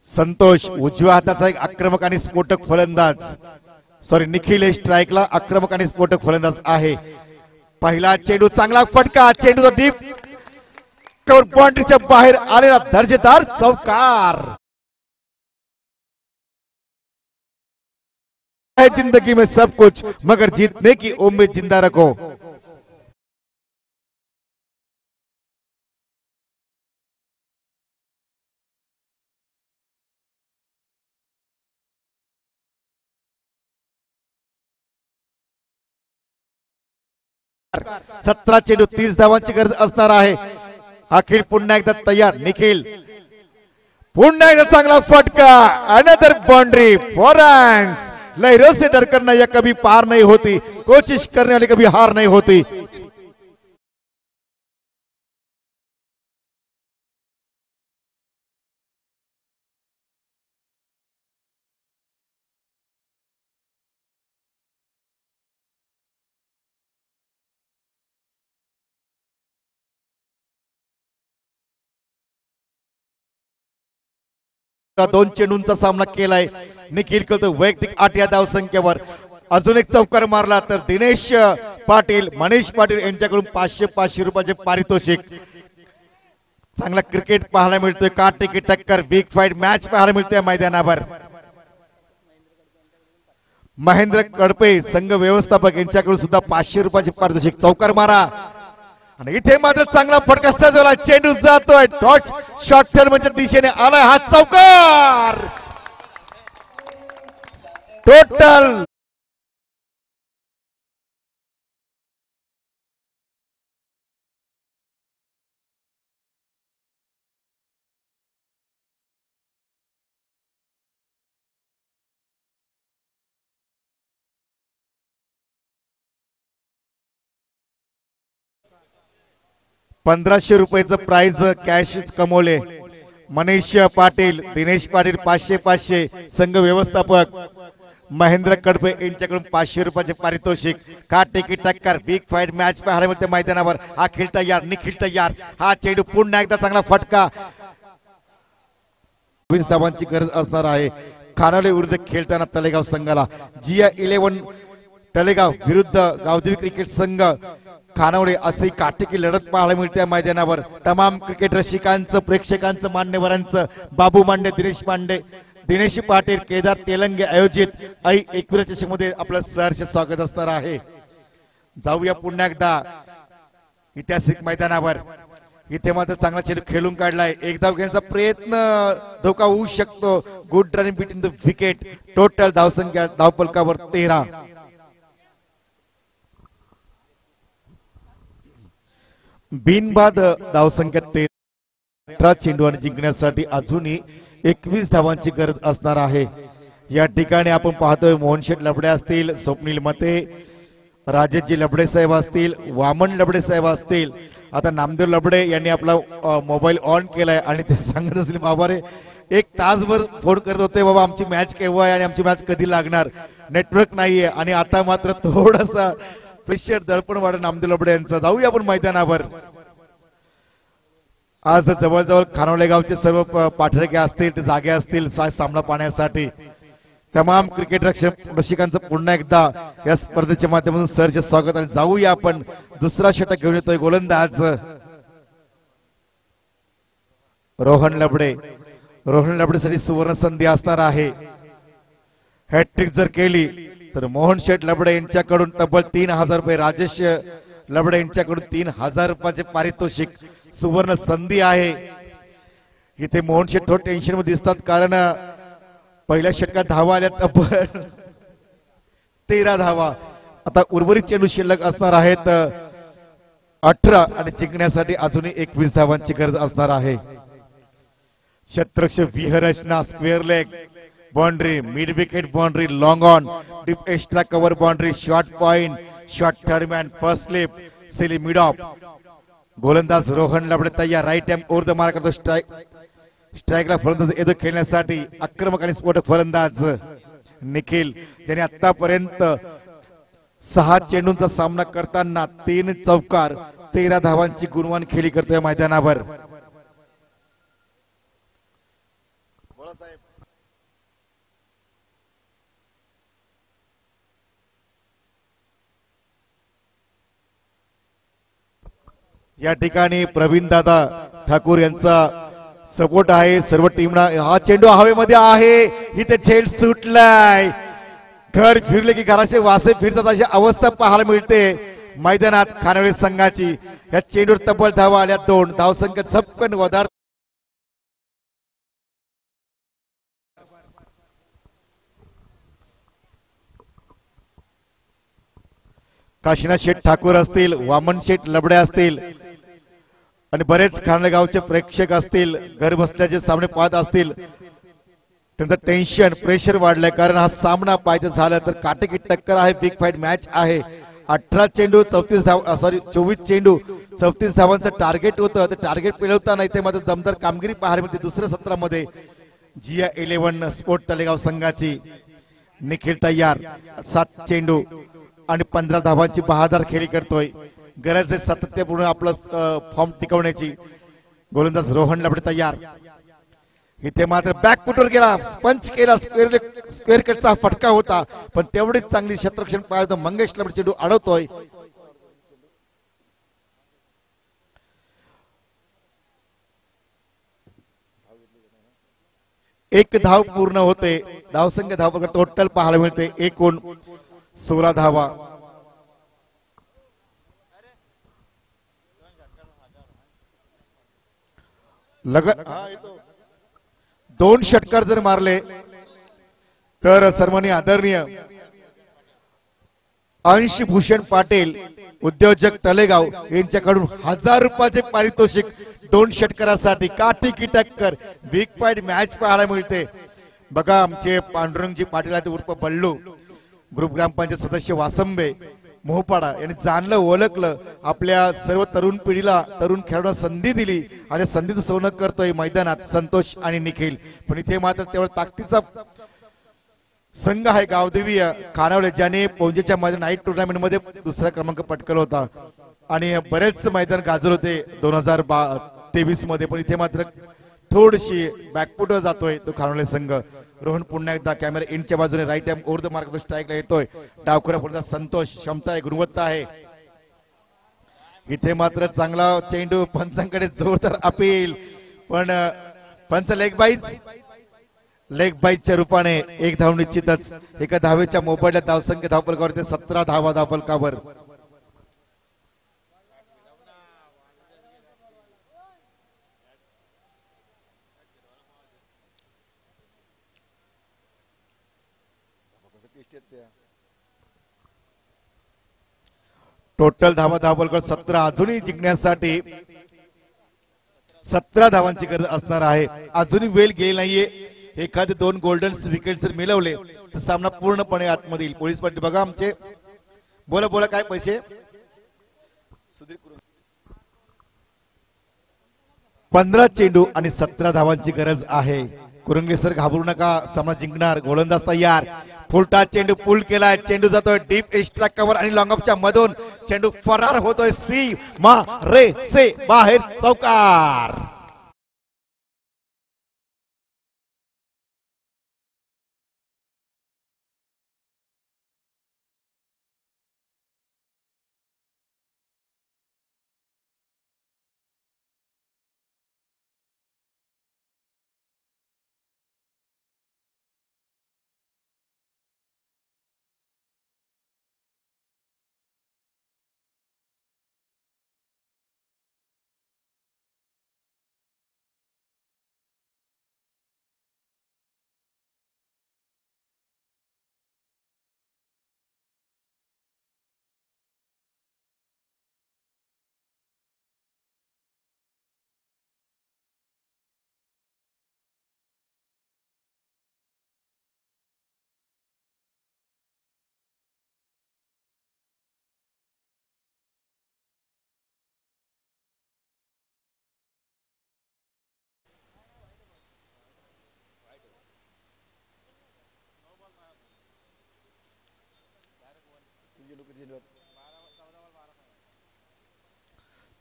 संतोष उजव्या हाताचा एक आक्रमक आणि स्फोटक फलंदाज, सॉरी निखिल स्ट्राइकला आक्रमक आणि स्फोटक फलंदाज आहे. पहिला चेंडू चांगला फटका, चेंडू डीप कव्हर बाउंड्रीच्या बाहेर आलेला दर्जेदार चौकार. जिंदगी में सब कुछ मगर जीतने की उम्मीद जिंदा रखो. सतरा चेंडू 30 धावांची गरज असणार आहे. अखिल पुन्हा एकदा तयार. निखिल पुन्हा एकदा चांगला फटका, अनदर बाउंड्री फॉर रन्स. लहरों से डर करना यह कभी पार नहीं होती, कोशिश करने वाली कभी हार नहीं होती. दोन चेंडूंचा सामना केलाय निखिल करतो वैयक्तिक 8 या धावसंख्येवर. अजून एक चौकार मारला तर दिनेश पाटील, मनीष पाटील यांच्याकडून 500 रुपयाचे पारितोषिक. चांगला क्रिकेट पाहायला मिळतोय, काटेकी टक्कर, बिग फाईट मॅच पाहायला मिळते मैदानावर. महेंद्र कडपे संघ व्यवस्थापक यांच्याकडून सुद्धा 500 रुपयाचे पारितोषिक. चौकार मारा आणि इथे मात्र चांगला फटका सजवला, चेंडू जातोय डॉट शॉर्ट टर्मच्या दिशेने आलाय हा चौकार. टोटल ₹1500 प्राइज कॅश कमवले. मनीष पाटील, दिनेश पाटील 500 संघ व्यवस्थापक महेंद्र कडपे यांच्याकडून 500 रुपयाचे पारितोषिक. काटेकी टक्कर, बिग फाईट मॅच पाहायला मिळते मैदानावर. अखिल तयार, निखिल तयार. हा चेंडू पुन्हा एकदा चांगला फटका. 20 धावांची गरज असणार आहे खानावले विरुद्ध खेळताना तळेगाव संघाला. जिया 11 तळेगाव विरुद्ध गावदेवी क्रिकेट संघ खानावळे असे काटेकी लढत पाहायला मिळते मैदानावर. तमाम क्रिकेट रसिकांचं, प्रेक्षकांचं, मान्यवरांचं, बाबू मांडे, दिनेश पांडे, दिनेश पाटील, केदार तेलंगे आयोजित आई एकविरा चषकमध्ये आपलं सहर्ष स्वागत असणार आहे. जाऊया पुन्हा एकदा ऐतिहासिक मैदानावर. इथे मात्र चांगला चेंडू खेळून काढलाय. एक धाव घेण्याचा प्रयत्न धोका होऊ शकतो. Good running between the wicket. Total धावसंख्या धावफलकावर 13. बिनबाद धावसंख्या 13. चेंडू आणि जिंकण्यासाठी अजूनही 21 धावांची गरज असणार आहे. या ठिकाणी आपण पाहतोय मोहनशेठ लबडे असतील, स्वप्नील मते, राजेशजी लबडे साहेब असतील, वामन लबडे साहेब असतील. आता नामदेव लबडे यांनी आपला मोबाईल ऑन केलाय आणि ते सांगत असतील बाबा रे 1 तासभर फोन करत होते बाबा आमची मॅच केव्हा आहे आणि आमची मॅच कधी लागणार, नेटवर्क नाहीये. आणि आता मात्र थोडासा प्रेशर दडपण वाढ नामदेव लबडे यांचं. जाऊया आपण मैदानावर. आज जवळजवळ खानावळे गावचे सर्व पाठरके असतील ते जागे असतील सामना पाहण्यासाठी. तमाम क्रिकेट रसिकांचं पुन्हा एकदा या स्पर्धेच्या माध्यमातून सहर्ष स्वागत. आणि जाऊया आपण दुसरा षटक घेऊन येतोय गोलंदाज रोहन लबडे. रोहन लबडेसाठी सुवर्ण संधी असणार आहे. हॅट्रिक जर केली तर मोहन शेठ लबडे यांच्याकडून तब्बल 3000 रुपये, राजेश लबडे यांच्याकडून 3000 रुपयाचे पारितोषिक. सुवर्ण संधी आहे. इथे मोहन शेठ थोडं टेन्शन मध्ये दिसतात कारण पहिल्या षटकात धावा आल्या तब्बल 13 धावा. आता उर्वरित चेंडू शिल्लक असणार आहेत 18 आणि जिंकण्यासाठी अजूनही 21 धावांची गरज असणार आहे. शतरक्ष व्यूहरचना, square leg boundary, mid wicket boundary, long on, deep extra cover boundary, short point, short term and first slip, silly mid off. गोलंदाज रोहन लबडे तयार. Right hand over the mark करतो. स्ट्राईकला फलंदाज येतो खेळण्यासाठी. आक्रमक आणि स्फोटक फलंदाज निखिल, ज्याने आतापर्यंत 6 चेंडूंचा सामना करताना 3 चौकार, 13 धावांची गुणवान खेळी करतोय मैदानावर. बोला साहेब. या ठिकाणी प्रवीण दादा ठाकूर यांचा सपोर्ट आहे सर्व टीमना। हा चेंडू हवेमध्ये आहे, इथे झेल सुटलाय, घर फिरले की घराचे वासे फिरतात अशी अवस्था पाहायला मिळते मैदानात खानावळे संघाची। या चेंडूवर तब्बल धावा आल्या 2, धावसंख्या झपकन वधार। काशीनाथ शेठ ठाकूर असतील, वामन शेठ लबडे असतील आणि बरेच खांडेगावचे प्रेक्षक असतील, घर बसल्याचे सामने पाहत असतील, त्यांचं टेन्शन प्रेशर वाढलंय कारण हा सामना पाहायचं झालं तर काटेकी टक्कर आहे, बिग फाईट मॅच आहे। 18 चेंडू 34 धाव 24 चेंडू 34 धावांचं टार्गेट होतं, ते टार्गेट मिळवताना इथे मात्र दमदार कामगिरी पाहायला मिळते। दुसऱ्या सत्रामध्ये जिया 11 स्पोर्ट तळेगाव संघाची निखिल तयार 7 चेंडू आणि 15 धावांची बहादर खेळी करतोय। गरज आहे सातत्यपूर्ण आपलं फॉर्म टिकवण्याची। गोलंदाज रोहन लबडे तयार, इथे मात्र बॅक फुटवर गेला, पंच केला, स्क्वेअर कटचा फटका होता पण तेवढीच चांगली क्षेत्ररक्षण पाहिलं मंगेश लबडे चेंडू अडवतोय। एक धाव पूर्ण होते, धावसंख्या धाव टोटल पाहायला मिळते एकूण 16 धावा। दोन षटकार जर मारले तर सन्माननीय आदरणीय अंश भूषण पाटील उद्योजक तळेगाव यांच्याकडून 1000 रुपयाचे पारितोषिक 2 षटकारासाठी। काटेकी टक्कर बिग फाईट मॅच पाहायला मिळते। बघा आमचे पांडुरंगजी पाटील आहेत उर्फ बल्लू, ग्रुप ग्रामपंचायत सदस्य वासंबे मोहपाडा यांनी जाणलं ओळखलं, आपल्या सर्व तरुण पिढीला तरुण खेळाडूंना संधी दिली आणि संधीचं सोनं करतोय मैदानात संतोष आणि निखिल। पण इथे मात्र तेवढा ताकदीचा संघ आहे गावदेवी खानावळे, ज्याने पोंजेच्या मैदान नाईट टुर्नामेंट मध्ये दुसरा क्रमांक पटकवला होता आणि बरेच मैदान गाजर होते 2023 मध्ये। पण इथे मात्र थोडीशी बॅकफुटवर जातोय तो खानावळे संघ। रोहन पुन्हा एकदा कॅमेरा इनच्या बाजूने right hand over the mark स्ट्राईकला येतोय। डावखुरा पुढचा संतोष, क्षमता आहे, गुणवत्ता आहे। इथे मात्र चांगला चेंडू, पंचांकडे जोरदार अपील, पण पंच लेग बाईजच्या रूपाने एक धाव निश्चितच। एका धावेच्या मोबाईलला धावसंख्या धावफलकावर 17 धावा धावफलकावर। टोटल धावा धावफलकावर 17, अजूनही जिंकण्यासाठी 17 धावांची गरज असणार आहे। अजूनही वेळ गेली नाहीये, एखादे 2 गोल्डन विकेट जर मिळवले तर सामना पूर्णपणे आतमध्ये येईल। पोलीस पाटील बघा आमचे, बोला काय पैसे 15 चेंडू आणि 17 धावांची गरज आहे। कुरंगे सर घाबरू नका, सामना जिंकणार। गोलंदाज तयार, फुलटा चेंडू पुल केलाय, चेंडू जातोय डीप एक्स्ट्रा कव्हर आणि लॉंग ऑफच्या मधून चेंडू फरार होतोय सी मा रे से बाहेर चौकार।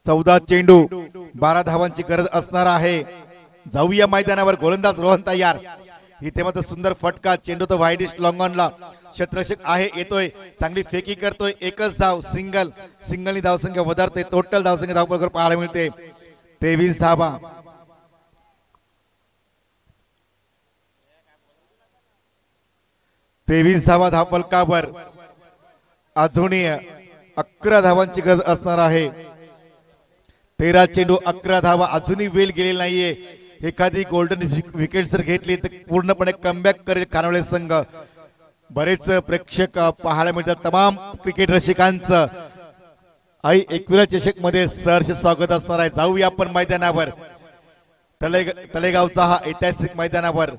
चौदा चेंडू 12 धावांची गरज असणार आहे। जाऊया मैदानावर, गोलंदाज रोहन तयार, इथे मात्र सुंदर फटका, चेंडू तो वाईडिस्ट लॉंग ऑनला, क्षेत्ररक्षक आहे, येतोय, चांगली फेकी करतोय, एकच धाव, सिंगलनी धावसंख्या वधारते, टोटल धावसंख्या धावपळकर पाहायला मिळते 23 धावा. धावफलकावर अजूनही 11 धावांची गरज असणार आहे. 13 चेंडू 11 धावा, अजूनही वेळ गेलेला नाहीये. एखादी गोल्डन विकेट जर घेतली तर पूर्णपणे कमबॅक करेल खानावळे संघ. बरेच प्रेक्षक पाहायला मिळतात. तमाम क्रिकेट रसिकांचं आई एकविरा चषक मध्ये सहर्ष स्वागत असणार आहे. जाऊया आपण मैदानावर. तळेगावचा हा ऐतिहासिक मैदानावर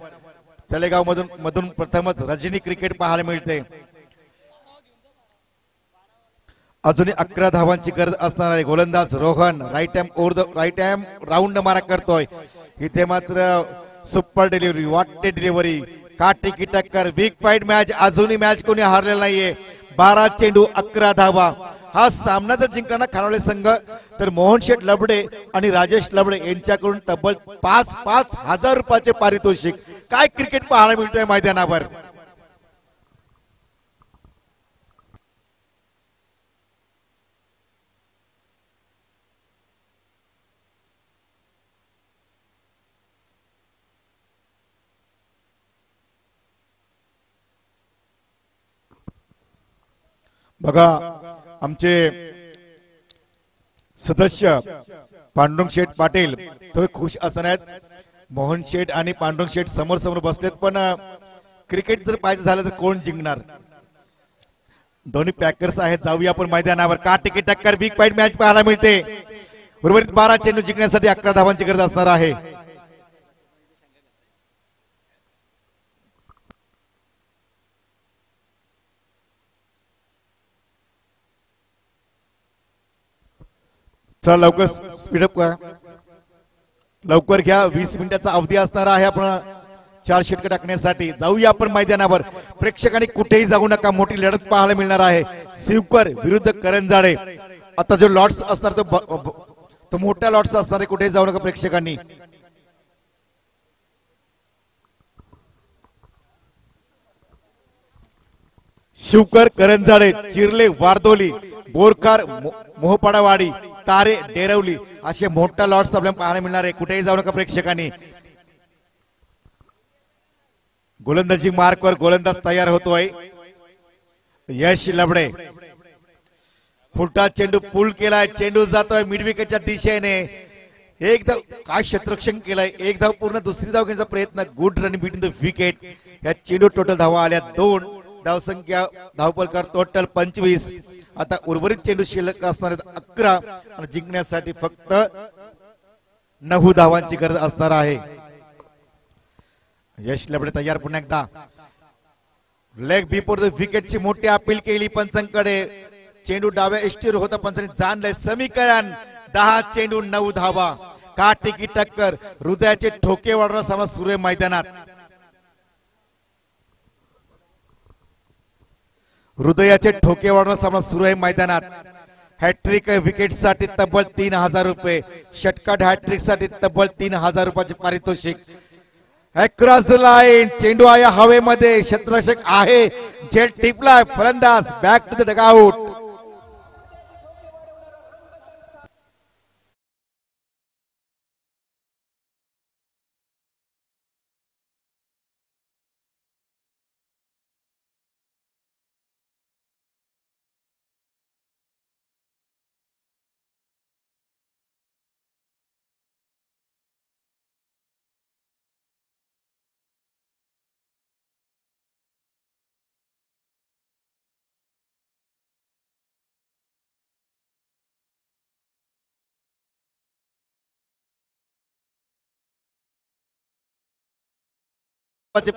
तळेगाव मधून प्रथमच रजनी क्रिकेट पाहायला मिळते. अजूनही 11 धावांची गरज असणार आहे. गोलंदाज रोहन राईट हॅम राऊंड मारा करतोय. इथे मात्र सुपर डिलिव्हरी, वाटे डिलिव्हरी, काटी की टक्कर, बिग फाईट मॅच. अजूनही मॅच कोणी हारलेला नाहीये. 12 चेंडू 11 धावा. हा सामना जर जिंकला खानावळे संघ तर मोहन शेठ लबडे आणि राजेश लबडे यांच्याकडून तब्बल 5,000 रुपयाचे पारितोषिक. काय क्रिकेट पाहायला मिळतोय मैदानावर. बघा आमचे सदस्य पांडुरंग शेठ पाटील थोडे खुश असणार आहेत. मोहन शेठ आणि पांडुरंग शेठ समोर समोर बसलेत, पण क्रिकेट जर पाहिजे झालं तर कोण जिंकणार. दोन्ही पॅकर्स आहेत. जाऊया आपण मैदानावर. काटी की टक्कर, बिग फाईट मॅच पाहायला मिळते. उर्वरित 12 चेंडू जिंकण्यासाठी 11 धावांची गरज असणार आहे. चला लवकर स्पीडअप करा, लवकर घ्या. 20 मिनिटाचा अवधी असणार आहे आपण 4 षटक टाकण्यासाठी. जाऊया आपण मैदानावर. प्रेक्षकांनी कुठेही जाऊ नका, मोठी लढत पाहायला मिळणार आहे. सिवकर विरुद्ध करंजाडे. आता जो लॉट्स असणार तो मोठ्या लॉट्स असणार आहे. कुठेही जाऊ नका प्रेक्षकांनी. शिवकर करंजाडे, चिरले वारदोली, बोरखार मोहपाडावाडी, तारे डेरवली असे मोठा लॉट्स आपल्याला पाहायला मिळणार आहे. कुठेही जाऊ नका प्रेक्षकांनी. गोलंदाजी मार्कवर गोलंदाज तयार होतोय. यश लबडे. फुटा चेंडू पूल केलाय. चेंडू जातोय मिड विकेटच्या दिशेने. एक धाव, काय क्षेत्ररक्षण केलंय. एक धाव पूर्ण, दुसरी धाव घेण्याचा प्रयत्न. Good run between the wicket. या चेंडू टोटल धावा आल्या 2. धावसंख्या धावपलकार टोटल 25. आता उर्वरित चेंडू शिल्लक असणार 11 आणि जिंकण्यासाठी फक्त 9 धावांची गरज असणार आहे. यश लबडे तयार. पुन्हा एकदा लेग बिफोर द विकेटची मोठी अपील केली पंचांकडे. चेंडू डाव्या एष्टीवर होता, पंचांनी जाणलंय समीकरण. 10 चेंडू 9 धावा. काटी की टक्कर, हृदयाचे ठोके वाढवणारा सामना सुरू आहे मैदानात. हृदयाचे ठोके वाढवणारा सामना सुरू आहे मैदानात. हॅट्रिक विकेट साठी तब्बल 3,000 रुपये. षटकार हॅट्रिक साठी तब्बल 3,000 रुपयाचे पारितोषिक. Across the line. चेंडू आहे हवेमध्ये. क्षेत्ररक्षक आहे, झेल टिपला. फलंदाज बॅक टू द डगआउट.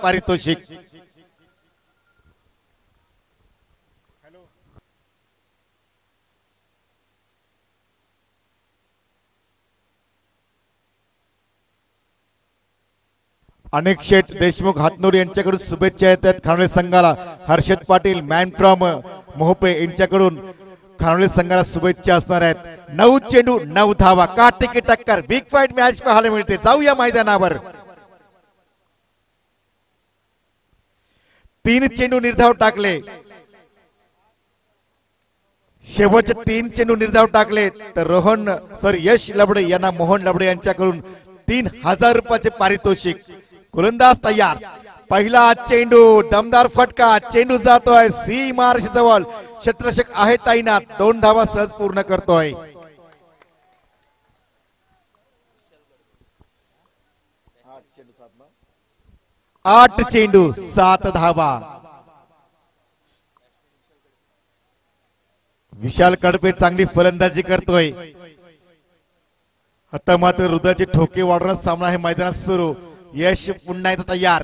पारितोषिक. अनेक शेठ देशमुख हातनोरी यांच्याकडून शुभेच्छा येतात खानोळे संघाला. हर्षद पाटील मॅन फ्रॉम मोहपे यांच्याकडून खानोळे संघाला शुभेच्छा असणार आहेत. 9 चेंडू 9 धावा. काटी की टक्कर, बिग फाईट मॅच पाहायला मिळते. जाऊया मैदानावर. 3 चेंडू निर्धाव टाकले, शेवटचे 3 चेंडू निर्धाव टाकले तर यश लबडे यांना मोहन लबडे यांच्याकडून 3000 रुपयाचे पारितोषिक. गोलंदाज तयार, पहिला चेंडू दमदार फटका, चेंडू जातोय सीमा जवळ, क्षेत्ररक्षक आहे तैनात, 2 धावा सहज पूर्ण करतोय. 8 चेंडू 7 धावा. विशाल कडपे चांगली फलंदाजी करतोय. आता मात्र हृदयाचे ठोके वाढवण्याचा सामना आहे मैदानात सुरू. यश पुन्हा एकदा तयार,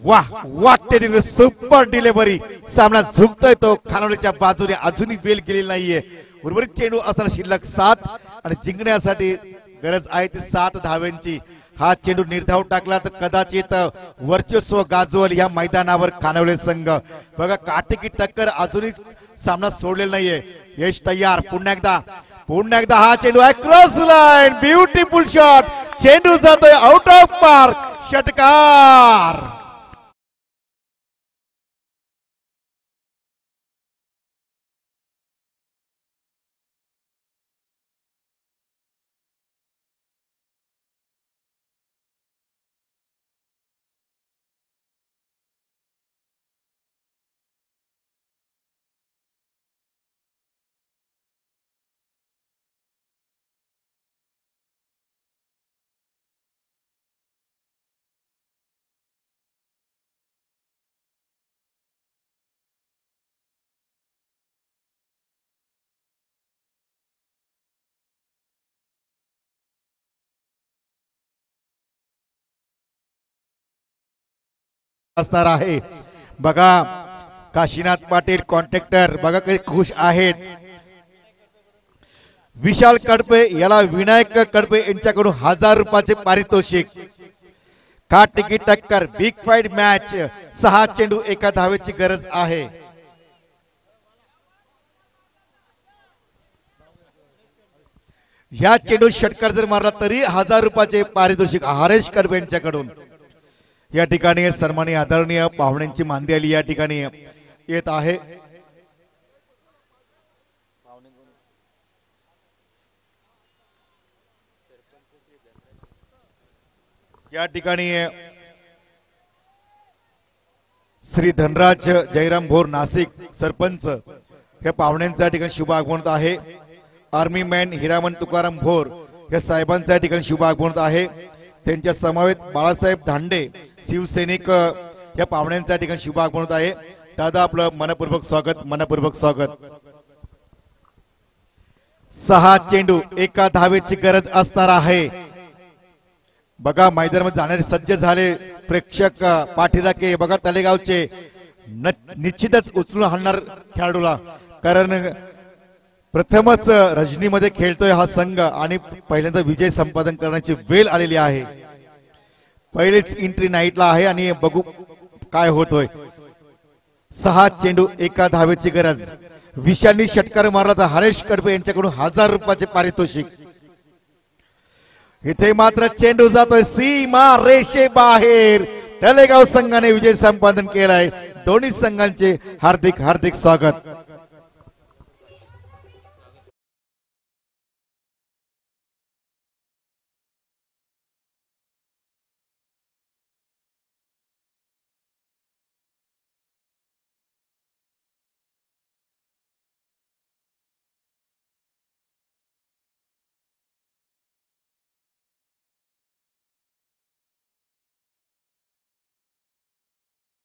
वाह वाह सुपर डिलिव्हरी, सामना झुकतोय तो खानवडीच्या बाजूने, अजूनही वेल गेलेली नाहीये. उर्वरित चेंडू असताना शिल्लक 7 आणि जिंकण्यासाठी गरज आहे ती 7 धाव्यांची. हा चेंडू निर्धाव टाकला तर कदाचित वर्चस्व गाजवल या मैदानावर खानवडे संघ. बघा काटेकी टक्कर, अजूनही सामना सोडलेला नाहीये. यश तयार, पुन्हा एकदा हा चेंडू आहे क्रॉस लाईन, ब्युटिफुल शॉट, चेंडू जातोय आउट ऑफ पार्क, षटकार. असणार आहे. बघा काशीनाथ पाटील कॉन्ट्रॅक्टर बघा काही खुश आहेत. विशाल कडपे याला विनायक कडपे यांच्याकडून 1000 रुपयाचे पारितोषिक. काटेकी टक्कर, बिग फाईट मॅच, 6 चेंडू 1 धावेची गरज आहे. ह्या चेंडू षटकार जर मारला तरी 1000 रुपयाचे पारितोषिक हरेश कडपे यांच्याकडून. या ठिकाणी सन्माननीय आदरणीय पाहुण्यांची मांदी आली या ठिकाणी येत आहे. या ठिकाणी श्री धनराज जयराम भोर नाशिक सरपंच या पाहुण्यांच्या ठिकाणी शुभ आगमन आहे. आर्मी मॅन हिरामन तुकाराम भोर या साहेबांच्या ठिकाणी शुभ आगमन आहे. त्यांच्या समवेत बाळासाहेब धांडे शिवसैनिक या पाहुण्यांच्या ठिकाणी शुभ आगमन आहे. दादा आपलं मनपूर्वक स्वागत, मनपूर्वक स्वागत. 6 चेंडू 1 धावेची गरज असणार आहे. बघा मैदानामध्ये जाणारे सज्ज झाले प्रेक्षक पाठीराखे. बघा तलेगावचे निश्चितच उचलून हाणणार खेळाडूला, कारण प्रथमच रजनीमध्ये खेळतोय हा संघ आणि पहिल्यांदा विजय संपादन करण्याची वेळ आलेली आहे. पहिलेच एंट्री नाईटला आहे आणि बघू काय होतोय. 6 चेंडू 1 धावेची गरज. विशालनी षटकार मारला तर हरेश कडपे यांच्याकडून 1000 रुपयाचे पारितोषिक. इथे मात्र चेंडू जातोय सीमा रेषे बाहेर. तलेगाव संघाने विजय संपादन केलाय. दोन्ही संघांचे हार्दिक हार्दिक स्वागत.